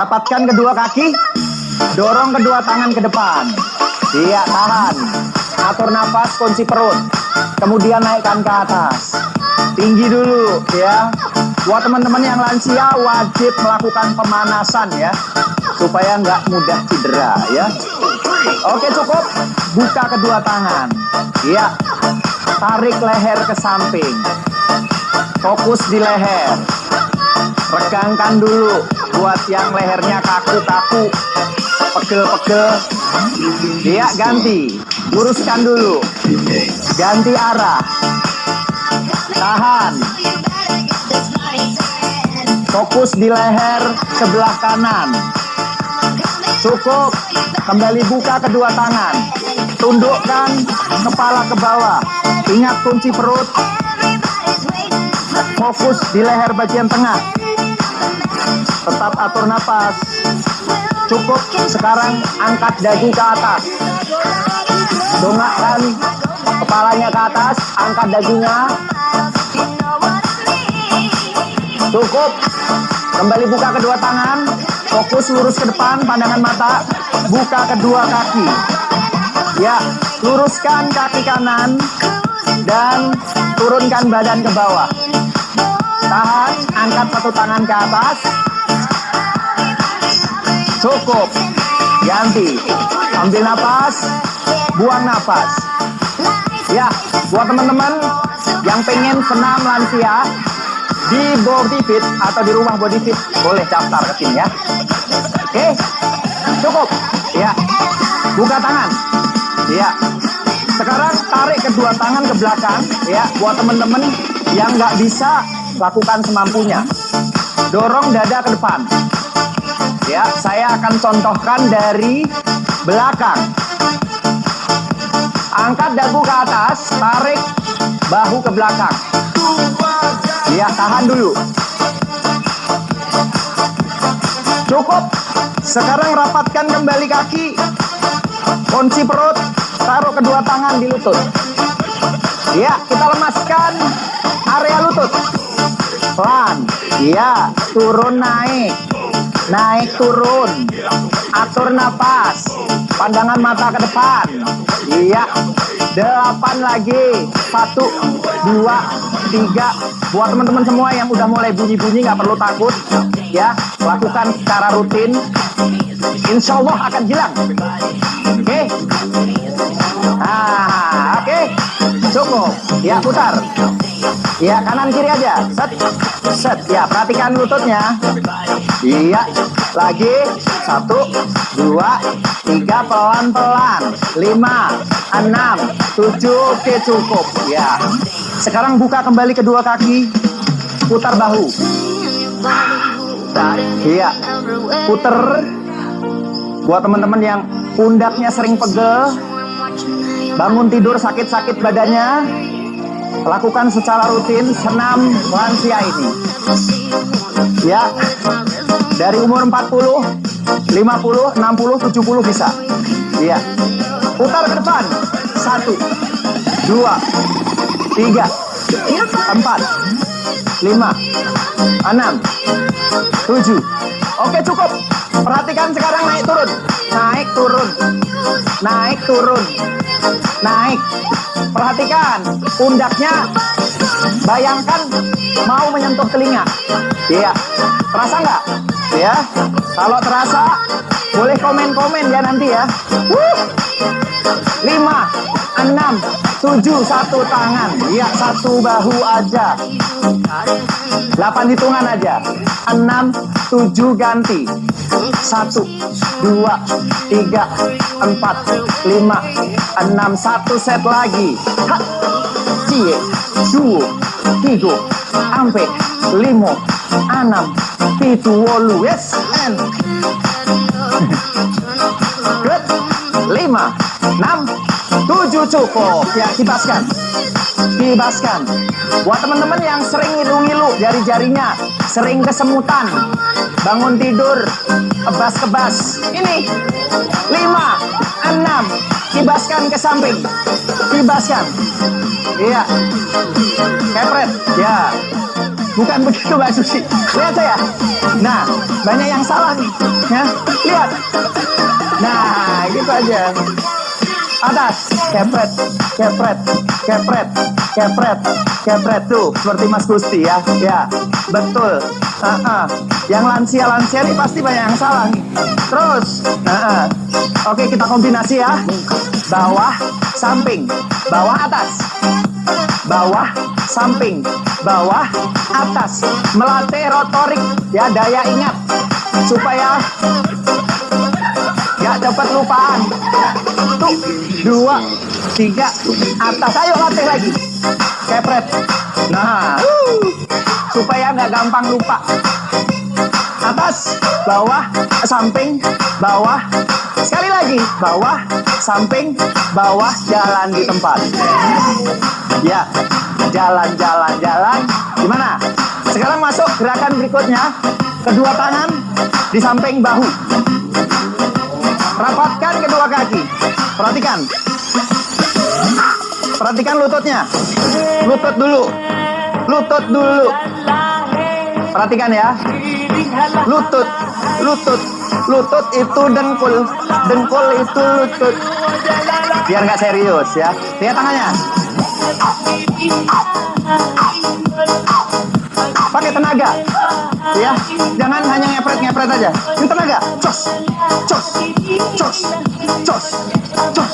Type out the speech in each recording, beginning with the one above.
Rapatkan kedua kaki, dorong kedua tangan ke depan. Iya, tahan. Atur nafas, kunci perut. Kemudian naikkan ke atas. Tinggi dulu ya. Buat teman-teman yang lansia wajib melakukan pemanasan ya, supaya nggak mudah cedera ya. Oke, cukup. Buka kedua tangan. Iya. Tarik leher ke samping. Fokus di leher. Regangkan dulu buat yang lehernya kaku-kaku, pegel-pegel. Iya, ganti. Luruskan dulu. Ganti arah. Tahan. Fokus di leher sebelah kanan. Cukup. Kembali buka kedua tangan. Tundukkan kepala ke bawah. Ingat kunci perut. Fokus di leher bagian tengah. Tetap atur napas. Cukup. Sekarang angkat dagu ke atas. Dongakkan kepalanya ke atas. Angkat dagunya. Cukup. Kembali buka kedua tangan. Fokus lurus ke depan. Pandangan mata. Buka kedua kaki. Ya, luruskan kaki kanan. Dan turunkan badan ke bawah. Tahan. Angkat satu tangan ke atas. Cukup. Ganti. Ambil napas. Buang napas. Ya, buat teman-teman yang pengen senam lansia di Body Fit atau di rumah Body Fit, boleh daftar ke sini ya. Oke, cukup. Ya, buka tangan. Ya, sekarang tarik kedua tangan ke belakang. Ya, buat teman-teman yang nggak bisa, lakukan semampunya. Dorong dada ke depan. Ya, saya akan contohkan dari belakang. Angkat dagu ke atas, tarik bahu ke belakang. Ya, tahan dulu. Cukup. Sekarang rapatkan kembali kaki. Kunci perut, taruh kedua tangan di lutut. Ya, kita lemaskan area lutut. Pelan. Ya, turun naik. Naik turun. Atur napas. Pandangan mata ke depan. Iya. 8 lagi. 1, 2, 3. Buat teman-teman semua yang udah mulai bunyi-bunyi nggak perlu takut. Ya, lakukan secara rutin. Insya Allah akan hilang. Oke. Nah, oke. Cukup. Ya, putar. Ya, kanan kiri aja. Set. Set. Ya, perhatikan lututnya. Iya. Lagi. 1, 2, 3. Pelan-pelan. 5, 6, 7. Oke, cukup. Ya. Sekarang buka kembali kedua kaki. Putar bahu. Iya. Puter. Buat teman-teman yang pundaknya sering pegel, bangun tidur sakit-sakit badannya, lakukan secara rutin senam lansia ini. Ya. Dari umur 40, 50, 60, 70 bisa. Iya. Putar ke depan. 1, 2, 3, 4, 5, 6, 7. Oke, cukup. Perhatikan sekarang naik turun. Naik turun. Naik turun. Naik. Perhatikan pundaknya. Bayangkan mau menyentuh telinga. Iya. Terasa nggak? Ya. Kalau terasa boleh komen-komen ya nanti ya. 5, 6, 7. Satu tangan. Iya, satu bahu aja. 8 hitungan aja. 6, 7 ganti. 1, 2, 3, 4, 5, 6. 1 set lagi. Hah. Cie. 2, 3, ampe 5, 6, 7, 8. Yes. And. Good. 5, 6, 7. Cukup. Ya, kibaskan. Kibaskan. Buat teman-teman yang sering ngilu-ngilu jari-jarinya, sering kesemutan, bangun tidur, kebas-kebas. Ini 5, 6. Kibaskan ke samping. Kibaskan. Iya. Kepret. Ya. Bukan begitu Mbak Susi. Lihat saya. Nah, banyak yang salah nih. Ya, lihat. Nah, gitu aja. Atas, kepret, kepret, kepret, kepret, kepret tuh, seperti Mas Gusti ya, ya, betul. Yang lansia-lansia ini pasti banyak yang salah nih. Terus, oke kita kombinasi ya. Bawah, samping, bawah atas, bawah, samping, bawah, atas. Melatih rotorik ya, daya ingat supaya gak cepet lupaan. Tuh, 2, 3, atas. Ayo latih lagi. Kepret. Nah, supaya nggak gampang lupa. Atas, bawah, samping, bawah. Sekali lagi, bawah, samping, bawah, jalan di tempat. Ya, jalan, jalan, jalan. Gimana? Sekarang masuk gerakan berikutnya. Kedua tangan di samping bahu. Rapatkan kedua kaki. Perhatikan. Perhatikan lututnya. Lutut dulu. Lutut dulu. Perhatikan ya. Lutut. Lutut. Lutut itu dengkul. Dengkul itu lutut. Biar nggak serius ya. Lihat tangannya. Pakai tenaga. Ya, jangan hanya ngepret-ngepret aja. Ini tenaga. Cos. Cos. Cos. Cos. Cos.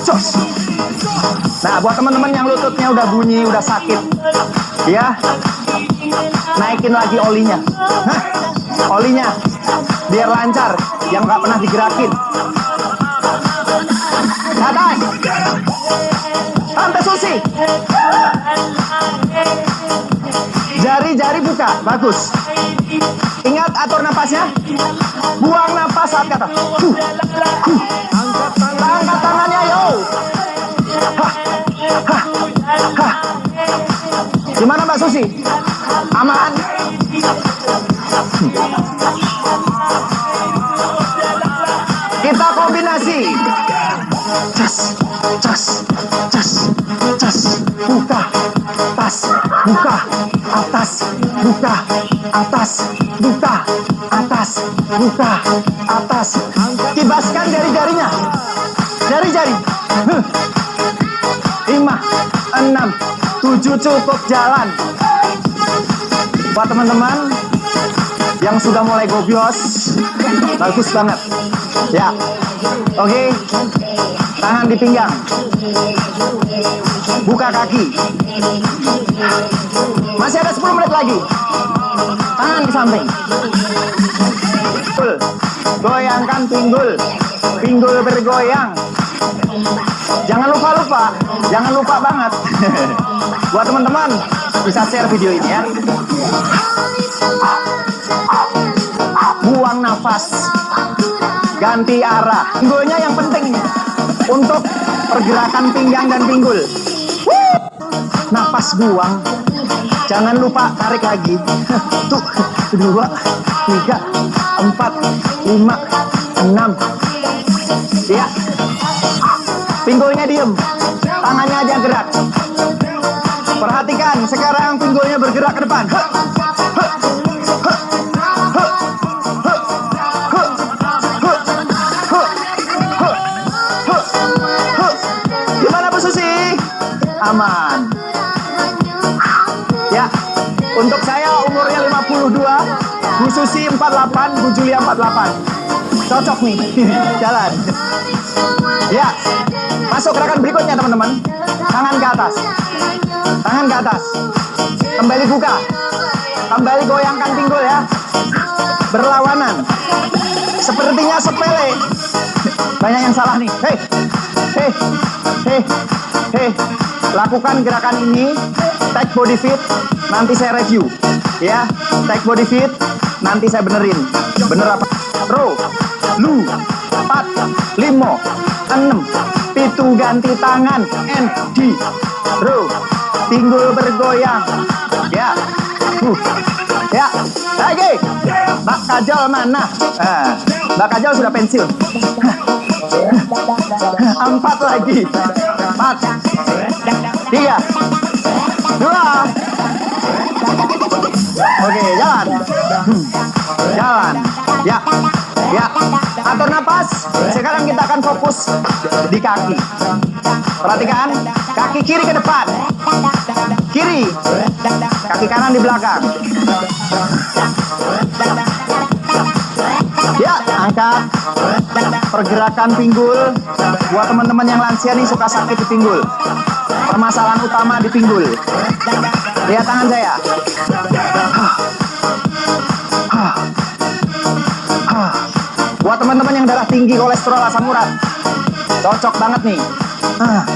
Cos. Nah, buat teman-teman yang lututnya udah bunyi, udah sakit, ya, naikin lagi olinya. Hah? Olinya, biar lancar, yang nggak pernah digerakin. Atas. Tante Susi. Jari-jari buka, bagus. Ingat atur napasnya. Buang napas saat kata. Angkat tangannya, yo. Gimana Mbak Susi? Aman? Kita kombinasi. Cas, cas, cas, cas. Buka, tas, buka, atas, buka, atas, buka, atas, buka, atas. Kibaskan jari-jarinya. Jari-jari. 5, 6, 7 cukup jalan. Buat teman-teman yang sudah mulai gobios, bagus banget. Ya, oke. Tangan di pinggang. Buka kaki. Masih ada 10 menit lagi. Tangan ke samping. Goyangkan pinggul. Pinggul bergoyang. Jangan lupa-lupa. Jangan lupa banget. Buat teman-teman, bisa share video ini ya. Buang nafas. Ganti arah. Pinggulnya yang penting untuk pergerakan pinggang dan pinggul. Nafas buang. Jangan lupa tarik lagi. Tuh, 2, 3, 4, 5, 6. Ya. Pinggulnya diem. Tangannya aja gerak. Perhatikan, sekarang pinggulnya bergerak ke depan. Gimana Bu Susi? Aman. Ya, untuk saya umurnya 52, Bu Susi 48, Bu Julia 48. Cocok nih, jalan. Ya, masuk gerakan berikutnya teman-teman. Tangan ke atas. Tangan ke atas. Kembali buka. Kembali goyangkan pinggul ya. Berlawanan. Sepertinya sepele. Banyak yang salah nih. Hei. Hei. Hei. Hei. Lakukan gerakan ini. Take body fit. Nanti saya review. Ya. Take body fit. Nanti saya benerin. Bener apa? Row. Lu. 4, 5, 6. Pitu ganti tangan. And di. Row. Pinggul bergoyang. Ya. Ya. Lagi. Mbak Kajol mana? Mbak Kajol sudah pensiun. 4 lagi. 4, 3, 2, Oke, jalan. Jalan. Ya. Ya. Atur napas. Sekarang kita akan fokus di kaki. Perhatikan, kaki kiri ke depan. Kiri. Kaki kanan di belakang. Ya, angkat. Pergerakan pinggul. Buat teman-teman yang lansia nih suka sakit di pinggul. Permasalahan utama di pinggul. Lihat tangan saya. Buat teman-teman yang darah tinggi, kolesterol, asam urat, cocok banget nih. 4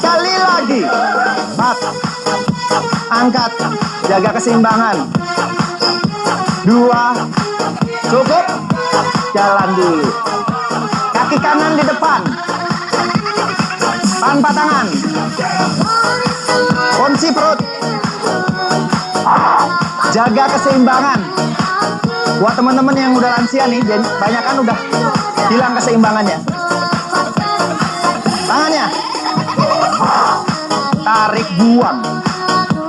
kali lagi. 4. Angkat. Jaga keseimbangan. 2. Cukup. Jalan dulu. Kaki kanan di depan. Tanpa tangan. Kunci perut. Jaga keseimbangan. Buat teman-teman yang udah lansia nih, banyak kan udah hilang keseimbangannya. Tangannya. Tarik, buang.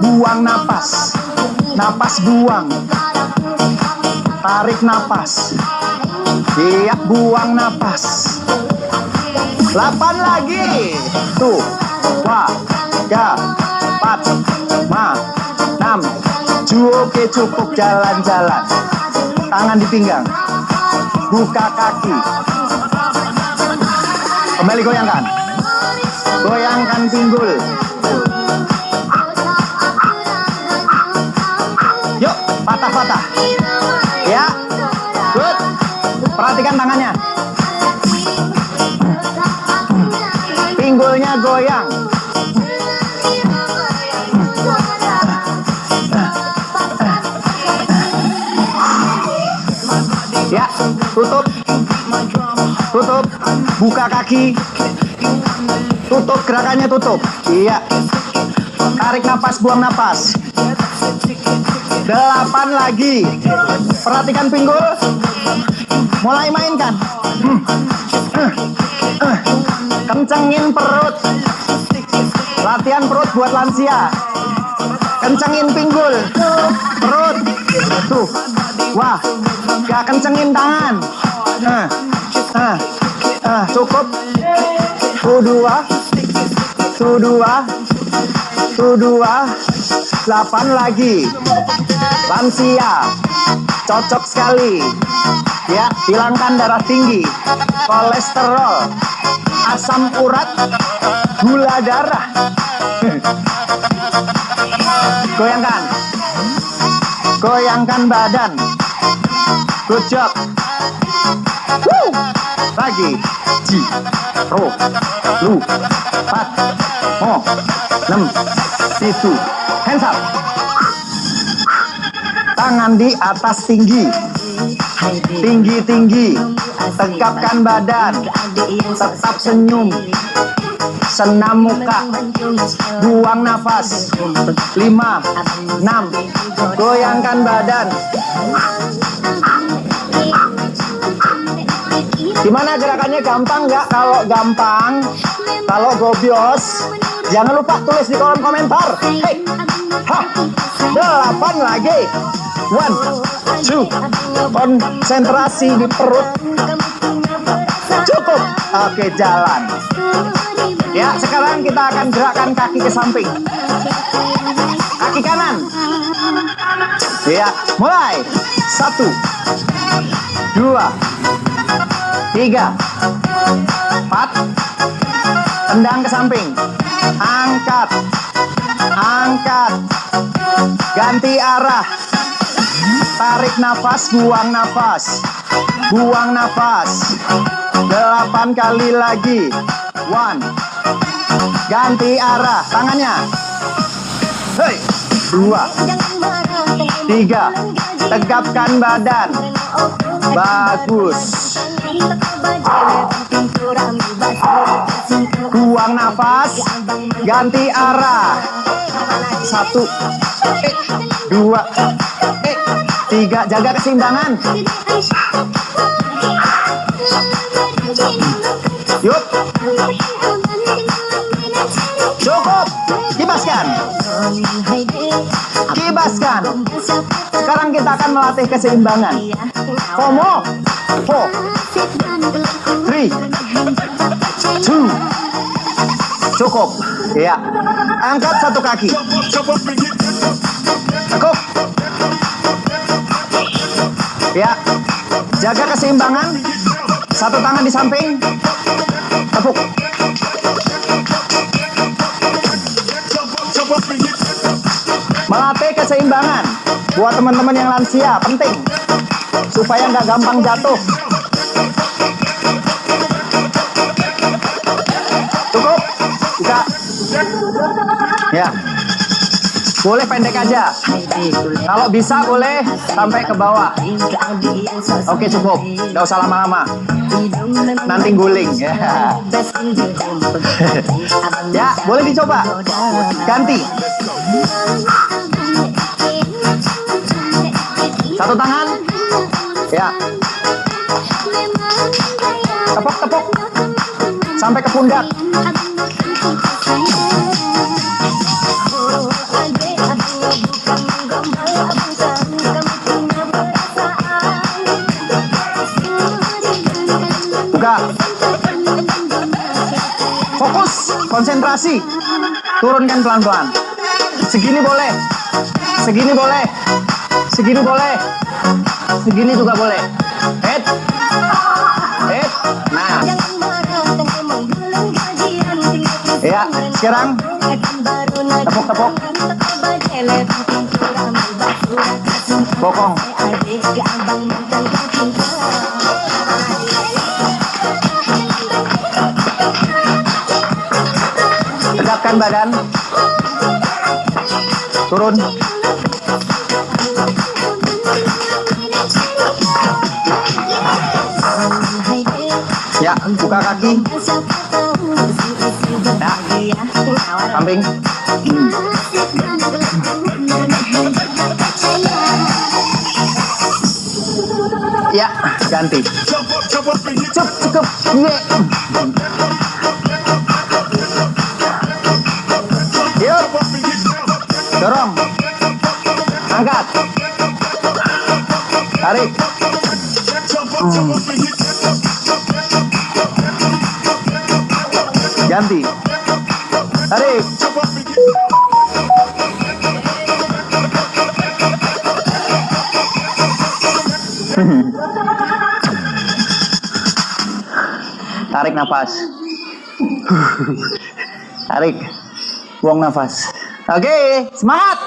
Buang napas. Napas buang. Tarik napas. Iya, buang napas. 8 lagi. Tuh. 2, 3, 4, 5, 6. Oke, cukup. Jalan-jalan. Tangan di pinggang. Buka kaki. Kembali goyangkan. Goyangkan pinggul. Yuk, patah-patah. Ya. Good. Perhatikan tangannya. Pinggulnya goyang. Ya, tutup. Tutup. Buka kaki. Tutup, gerakannya tutup. Iya. Tarik napas, buang napas. 8 lagi. Perhatikan pinggul. Mulai mainkan. Kencengin perut. Latihan perut buat lansia. Kencengin pinggul. Perut. Tuh. Wah. Gak kencengin tangan. Cukup. Tuh 2. Tuh 2. Tuh 2. 8 lagi. Lansia. Cocok sekali. Ya, hilangkan darah tinggi, kolesterol, asam urat, gula darah. Goyangkan. Goyangkan badan. Good job. Woo. Lagi. Ji. Ro. Lu. 4. Mo. 6. 7. Hands up. Tangan di atas tinggi. Tinggi-tinggi. Tegapkan badan. Tetap senyum. Senam muka. Buang nafas. 5. 6. Goyangkan badan. Gimana gerakannya, gampang nggak? Kalau gampang, kalau gobios, jangan lupa tulis di kolom komentar. Hey, ha, 8 lagi. 1, 2. Konsentrasi di perut. Cukup. Oke, jalan. Ya, sekarang kita akan gerakkan kaki ke samping. Kaki kanan. Ya, mulai. 1, 2, 3, 4. Tendang ke samping. Angkat. Angkat. Ganti arah. Tarik nafas, buang nafas. Buang nafas. 8 kali lagi. 1. Ganti arah. Tangannya. Hei. 2, 3. Tegapkan badan. Bagus. Buang nafas. Ganti arah. 1, 2, 3. Jaga keseimbangan. Yuk. Cukup. Kibaskan. lepaskan. Sekarang kita akan melatih keseimbangan. FOMO. 4, 3, 2. Cukup. Ya. Angkat satu kaki. Tekuk. Ya. Jaga keseimbangan. Satu tangan di samping. Tepuk. Melatih keseimbangan. Buat teman-teman yang lansia, penting. Supaya nggak gampang jatuh. Cukup. Bisa. Ya. Boleh pendek aja. Kalau bisa boleh sampai ke bawah. Oke, cukup. Nggak usah lama-lama. Nanti guling. Ya. Ya, boleh dicoba. Ganti. Satu tangan. Ya. Tepuk-tepuk. Sampai ke pundak. Buka. Fokus, konsentrasi. Turunkan pelan-pelan. Segini boleh. Segini boleh. Segini boleh. Segini juga boleh. Head. Head. Nah. Ya, sekarang tepuk-tepuk. Bokong. Tegapkan badan. Turun. Ya, buka kaki. Ya, samping. Ya, ganti. Cukup. Yuk. Dorong. Angkat. Tarik. Ganti. Tarik. Tarik nafas. Tarik. Buang nafas. Oke, semangat.